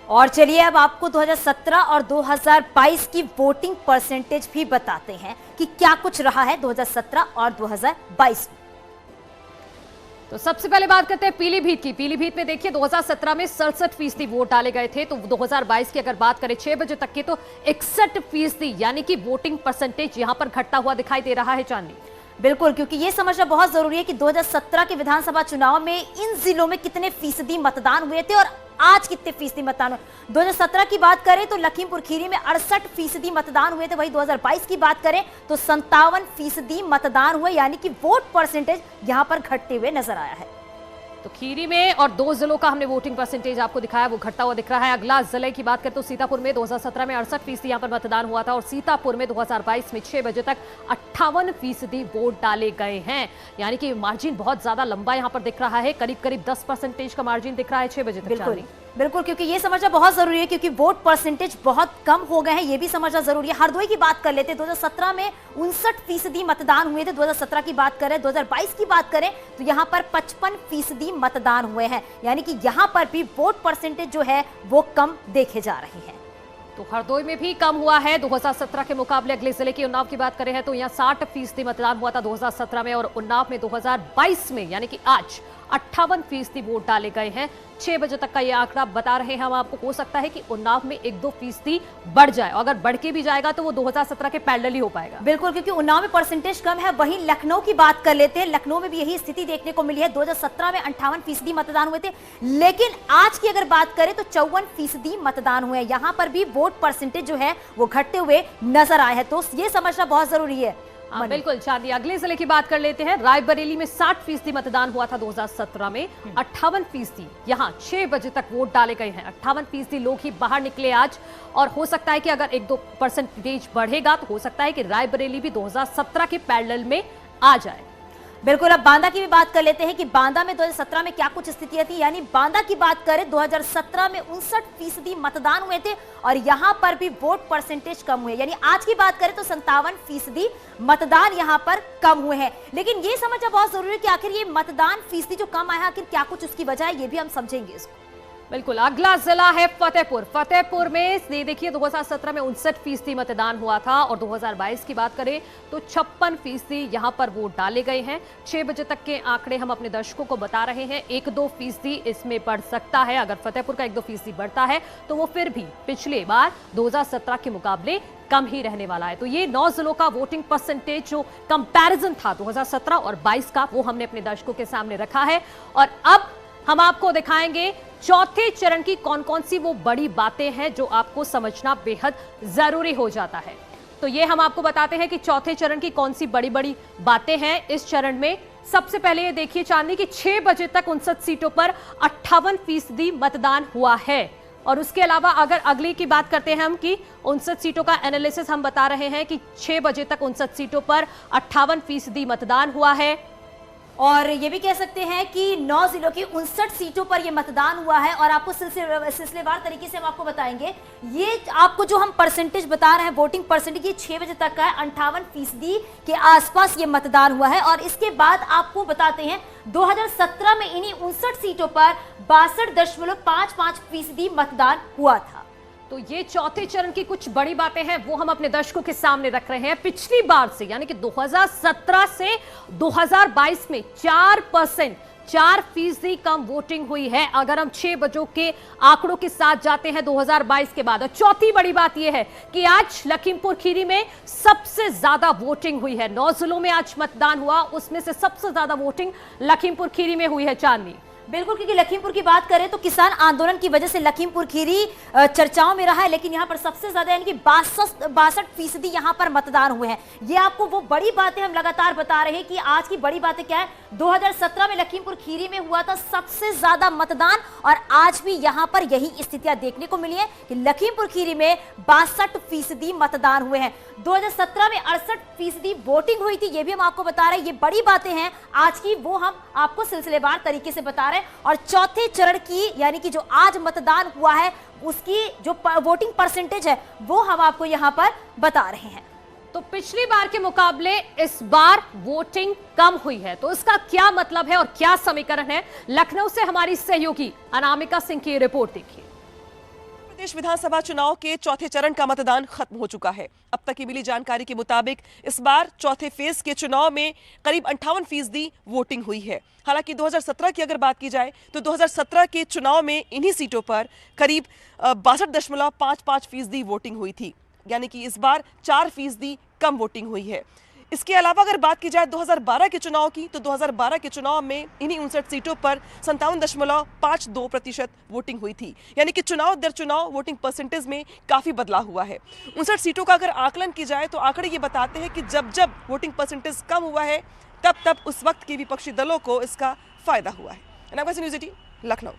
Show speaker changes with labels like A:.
A: और चलिए अब आपको 2017 और 2022 की वोटिंग परसेंटेज भी बताते हैं कि क्या कुछ रहा है 2017 और 2022 में।
B: तो सबसे पहले बात करते हैं पीलीभीत की। पीलीभीत में देखिए 2017 में 67% वोट डाले गए थे, तो 2022 की अगर बात करें 6 बजे तक के तो 61%, यानी कि वोटिंग परसेंटेज यहां पर घटता हुआ दिखाई दे रहा है। चांदनी,
A: बिल्कुल, क्योंकि ये समझना बहुत जरूरी है कि 2017 के विधानसभा चुनाव में इन जिलों में कितने फीसदी मतदान हुए थे और आज कितने फीसदी मतदान हुए। 2017 की बात करें तो लखीमपुर खीरी में 68% मतदान हुए थे, वहीं 2022 की बात करें तो 57% मतदान हुए, यानी कि वोट परसेंटेज यहां पर घटते हुए नजर आया है।
B: तो खीरी में और 2 जिलों का हमने वोटिंग परसेंटेज आपको दिखाया, वो घटता हुआ दिख रहा है। अगला जिले की बात करें तो सीतापुर में 2017 में 68% यहां पर मतदान हुआ था और सीतापुर में 2022 में 6 बजे तक 58% वोट डाले गए हैं, यानी कि मार्जिन बहुत ज्यादा लंबा यहां पर दिख रहा है। करीब करीब 10% का मार्जिन दिख रहा है 6 बजे तक।
A: बिल्कुल, क्योंकि ये समझना बहुत जरूरी है, क्योंकि वोट परसेंटेज बहुत कम हो गए हैं, ये भी समझना जरूरी है। हरदोई की बात कर लेते हैं, 2017 में 59% मतदान हुए थे। 2017 की बात करें, 2022 की बात करें तो यहाँ पर 55% मतदान हुए हैं, यानी कि यहाँ पर भी वोट परसेंटेज जो है वो कम देखे जा रहे हैं।
B: तो हरदोई में भी कम हुआ है 2017 के मुकाबले। अगले जिले की उन्नाव की बात करें हैं तो यहाँ 60% मतदान हुआ था 2017 में, और उन्नाव में 2022 में यानी कि आज 58% वोट डाले गए हैं। 6 बजे तक का ये आंकड़ा बता रहे हैं हम आपको। हो सकता है कि उन्नाव में 1-2% बढ़ जाए, अगर बढ़ के भी जाएगा तो वो 2017 के पैरेलल ही हो पाएगा।
A: बिल्कुल, क्योंकि उन्नाव में परसेंटेज कम है। वहीं लखनऊ की बात कर लेते हैं, लखनऊ में भी यही स्थिति देखने को मिली है। 2017 में 58% मतदान हुए थे, लेकिन आज की अगर बात करें तो 54% मतदान हुए। यहाँ पर भी वोट परसेंटेज जो है वो घटते हुए नजर आए हैं, तो ये समझना बहुत जरूरी है।
B: बिल्कुल चांदी, अगले जिले की बात कर लेते हैं। रायबरेली में 60% मतदान हुआ था 2017 में, 58% यहाँ 6 बजे तक वोट डाले गए हैं। 58% लोग ही बाहर निकले आज, और हो सकता है कि अगर 1-2% बढ़ेगा तो हो सकता है कि रायबरेली भी 2017 के पैरेलल में आ जाए।
A: बिल्कुल, अब बांदा की भी बात कर लेते हैं कि बांदा में 2017 में क्या कुछ स्थितियां थी। यानी बांदा की बात करें 2017 में 59% मतदान हुए थे और यहां पर भी वोट परसेंटेज कम हुए, यानी आज की बात करें तो 57% मतदान यहां पर कम हुए हैं। लेकिन ये समझना बहुत जरूरी है कि आखिर ये मतदान फीसदी जो कम आया है, आखिर क्या कुछ उसकी वजह है, ये भी हम समझेंगे इसको।
B: बिल्कुल, अगला जिला है फतेहपुर। फतेहपुर में देखिए 2017 में 59% मतदान हुआ था और 2022 की बात करें तो 56% यहां पर वोट डाले गए हैं। 6 बजे तक के आंकड़े हम अपने दर्शकों को बता रहे हैं। 1-2% इसमें बढ़ सकता है। अगर फतेहपुर का 1-2% बढ़ता है तो वो फिर भी पिछले बार 2017 के मुकाबले कम ही रहने वाला है। तो ये 9 जिलों का वोटिंग परसेंटेज जो कंपैरिजन था 2017 और 22 का, वो हमने अपने दर्शकों के सामने रखा है। और अब हम आपको दिखाएंगे चौथे चरण की कौन कौन सी वो बड़ी बातें हैं जो आपको समझना बेहद जरूरी हो जाता है। तो ये हम आपको बताते हैं कि चौथे चरण की कौन सी बड़ी बड़ी बातें हैं इस चरण में। सबसे पहले ये देखिए चांदी कि 6 बजे तक 59 सीटों पर 58% मतदान हुआ है। और उसके अलावा अगर अगली की बात करते हैं हम कि 59 सीटों का एनालिसिस हम बता रहे हैं कि 6 बजे तक 59 सीटों पर 58% मतदान हुआ है।
A: और ये भी कह सकते हैं कि 9 जिलों की 59 सीटों पर ये मतदान हुआ है। और आपको सिलसिलेवार तरीके से हम आपको बताएंगे, ये आपको जो हम परसेंटेज बता रहे हैं वोटिंग परसेंटेज, ये 6 बजे तक का है। 58% के आसपास ये मतदान हुआ है। और इसके बाद आपको बताते हैं 2017 में इन्हीं 59 सीटों पर 62.55% मतदान हुआ था।
B: तो ये चौथे चरण की कुछ बड़ी बातें हैं, वो हम अपने दर्शकों के सामने रख रहे हैं। पिछली बार से यानी कि 2017 से 2022 में 4% कम वोटिंग हुई है, अगर हम 6 बजों के आंकड़ों के साथ जाते हैं 2022 के बाद। और चौथी बड़ी बात यह है कि आज लखीमपुर खीरी में सबसे ज्यादा वोटिंग हुई है। 9 जिलों में आज मतदान हुआ, उसमें से सबसे ज्यादा वोटिंग लखीमपुर खीरी में हुई है। चांदनी,
A: बिल्कुल, क्योंकि लखीमपुर की बात करें तो किसान आंदोलन की वजह से लखीमपुर खीरी चर्चाओं में रहा है, लेकिन यहाँ पर सबसे ज्यादा यानी कि 62% यहाँ पर मतदान हुए हैं। ये आपको वो बड़ी बातें हम लगातार बता रहे हैं कि आज की बड़ी बातें क्या है। 2017 में लखीमपुर खीरी में हुआ था सबसे ज्यादा मतदान, और आज भी यहाँ पर यही स्थितियां देखने को मिली है कि लखीमपुर खीरी में 62% मतदान हुए हैं। 2017 में 68% वोटिंग हुई थी, ये भी हम आपको बता रहे हैं। ये बड़ी बातें हैं आज की, वो हम आपको सिलसिलेवार तरीके से बता रहे हैं। और चौथे चरण की यानी कि जो आज मतदान हुआ है उसकी जो वोटिंग परसेंटेज है वो हम आपको यहां पर बता रहे हैं।
B: तो पिछली बार के मुकाबले इस बार वोटिंग कम हुई है, तो इसका क्या मतलब है और क्या समीकरण है, लखनऊ से हमारी सहयोगी अनामिका सिंह की रिपोर्ट देखिए।
C: प्रदेश विधानसभा चुनाव के चौथे चरण का मतदान खत्म हो चुका है। अब तक की मिली जानकारी के मुताबिक इस बार चौथे फेज के चुनाव में करीब 58% वोटिंग हुई है। हालांकि 2017 की अगर बात की जाए तो 2017 के चुनाव में इन्हीं सीटों पर करीब 62.55% वोटिंग हुई थी, यानी कि इस बार 4% कम वोटिंग हुई है। इसके अलावा अगर बात की जाए 2012 के चुनाव की, तो 2012 के चुनाव में इन्हीं 59 सीटों पर 57.52% वोटिंग हुई थी, यानी कि चुनाव दर चुनाव वोटिंग परसेंटेज में काफी बदलाव हुआ है। 59 सीटों का अगर आकलन की जाए तो आंकड़े ये बताते हैं कि जब जब वोटिंग परसेंटेज कम हुआ है तब तब उस वक्त के विपक्षी दलों को इसका फायदा हुआ है। न्यूज़ 18 लखनऊ।